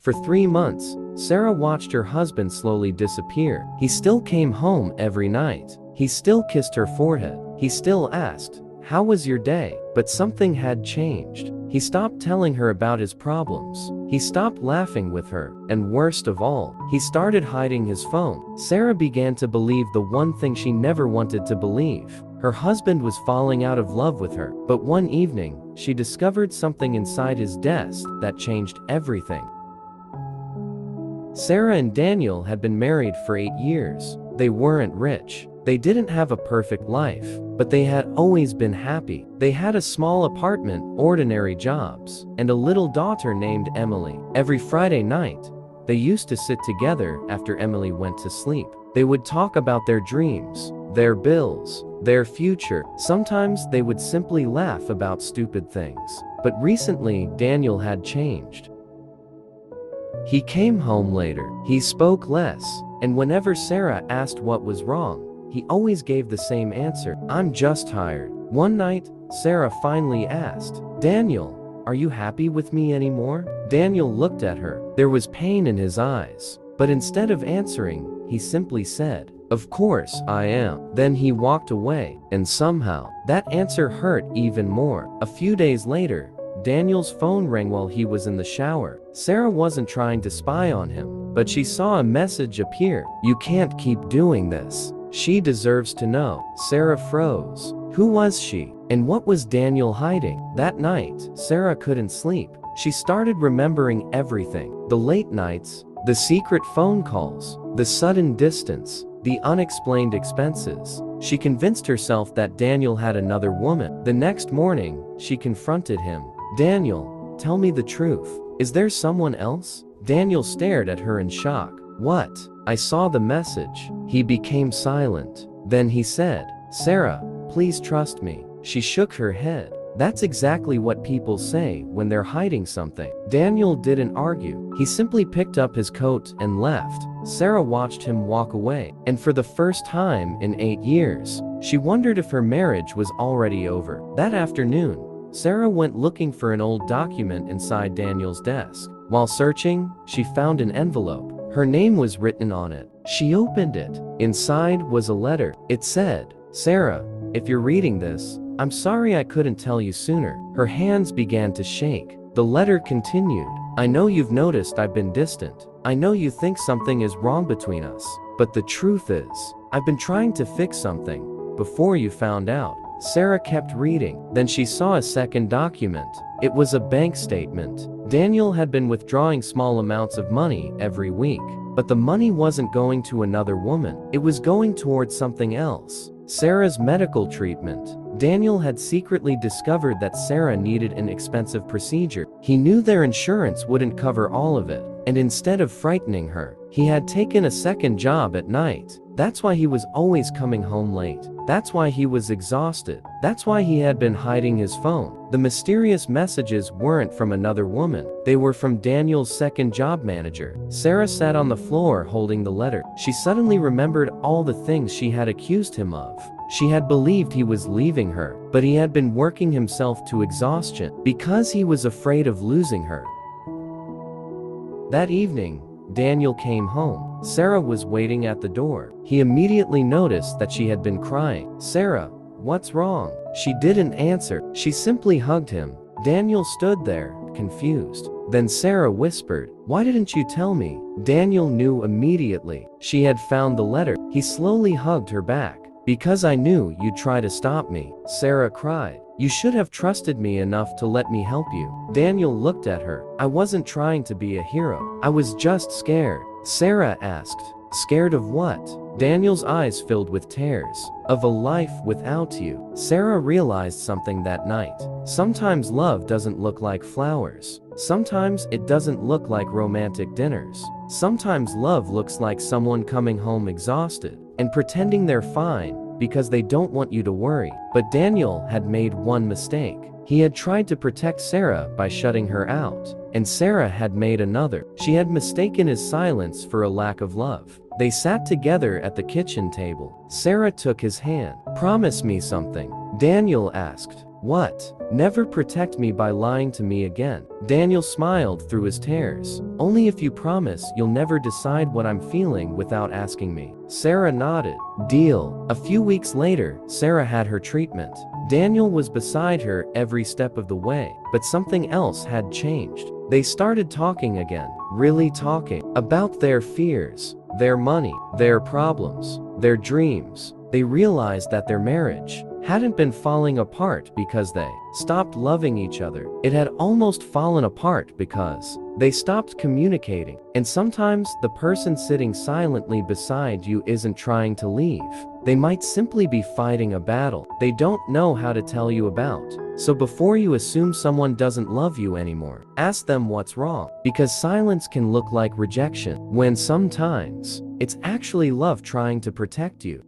For 3 months, Sarah watched her husband slowly disappear. He still came home every night. He still kissed her forehead. He still asked, "How was your day?" But something had changed. He stopped telling her about his problems. He stopped laughing with her. And worst of all, he started hiding his phone. Sarah began to believe the one thing she never wanted to believe. Her husband was falling out of love with her. But one evening, she discovered something inside his desk that changed everything. Sarah and Daniel had been married for 8 years. They weren't rich. They didn't have a perfect life, but they had always been happy. They had a small apartment, ordinary jobs, and a little daughter named Emily. Every Friday night, they used to sit together after Emily went to sleep. They would talk about their dreams, their bills, their future. Sometimes they would simply laugh about stupid things. But recently, Daniel had changed. He came home later. He spoke less, and whenever Sarah asked what was wrong, he always gave the same answer: "I'm just tired." One night, Sarah finally asked, "Daniel, are you happy with me anymore?" Daniel looked at her. There was pain in his eyes. But instead of answering, he simply said, "Of course I am." Then he walked away, and somehow, that answer hurt even more. A few days later, Daniel's phone rang while he was in the shower. Sarah wasn't trying to spy on him, but she saw a message appear. "You can't keep doing this. She deserves to know." Sarah froze. Who was she? And what was Daniel hiding? That night, Sarah couldn't sleep. She started remembering everything. The late nights, the secret phone calls, the sudden distance, the unexplained expenses. She convinced herself that Daniel had another woman. The next morning, she confronted him. "Daniel, tell me the truth. Is there someone else?" Daniel stared at her in shock. "What?" "I saw the message." He became silent. Then he said, "Sarah, please trust me." She shook her head. That's exactly what people say when they're hiding something. Daniel didn't argue. He simply picked up his coat and left. Sarah watched him walk away. And for the first time in 8 years, she wondered if her marriage was already over. That afternoon, Sarah went looking for an old document inside Daniel's desk. While searching, she found an envelope. Her name was written on it. She opened it. Inside was a letter. It said, "Sarah, if you're reading this, I'm sorry I couldn't tell you sooner." Her hands began to shake. The letter continued, "I know you've noticed I've been distant. I know you think something is wrong between us. But the truth is, I've been trying to fix something before you found out." Sarah kept reading. Then she saw a second document. It was a bank statement. Daniel had been withdrawing small amounts of money every week. But the money wasn't going to another woman. It was going towards something else. Sarah's medical treatment. Daniel had secretly discovered that Sarah needed an expensive procedure. He knew their insurance wouldn't cover all of it. And instead of frightening her, he had taken a second job at night. That's why he was always coming home late. That's why he was exhausted. That's why he had been hiding his phone. The mysterious messages weren't from another woman. They were from Daniel's second job manager. Sarah sat on the floor holding the letter. She suddenly remembered all the things she had accused him of. She had believed he was leaving her, but he had been working himself to exhaustion because he was afraid of losing her. That evening, Daniel came home. Sarah was waiting at the door. He immediately noticed that she had been crying. "Sarah, what's wrong?" She didn't answer. She simply hugged him. Daniel stood there, confused. Then Sarah whispered, "Why didn't you tell me?" Daniel knew immediately. She had found the letter. He slowly hugged her back. "Because I knew you'd try to stop me," Sarah cried. "You should have trusted me enough to let me help you." Daniel looked at her. "I wasn't trying to be a hero. I was just scared." Sarah asked, "Scared of what?" Daniel's eyes filled with tears. "Of a life without you." Sarah realized something that night. Sometimes love doesn't look like flowers. Sometimes it doesn't look like romantic dinners. Sometimes love looks like someone coming home exhausted and pretending they're fine because they don't want you to worry. But Daniel had made one mistake. He had tried to protect Sarah by shutting her out, and Sarah had made another. She had mistaken his silence for a lack of love. They sat together at the kitchen table. Sarah took his hand. "Promise me something," Daniel asked. What? Never protect me by lying to me again. Daniel smiled through his tears. Only if you promise you'll never decide what I'm feeling without asking me. Sarah nodded. Deal. A few weeks later, Sarah had her treatment. Daniel was beside her every step of the way, but something else had changed. They started talking again, really talking, about their fears, their money, their problems, their dreams. They realized that their marriage hadn't been falling apart because they stopped loving each other. It had almost fallen apart because they stopped communicating. And sometimes the person sitting silently beside you isn't trying to leave. They might simply be fighting a battle they don't know how to tell you about. So before you assume someone doesn't love you anymore, ask them what's wrong. Because silence can look like rejection, when sometimes it's actually love trying to protect you.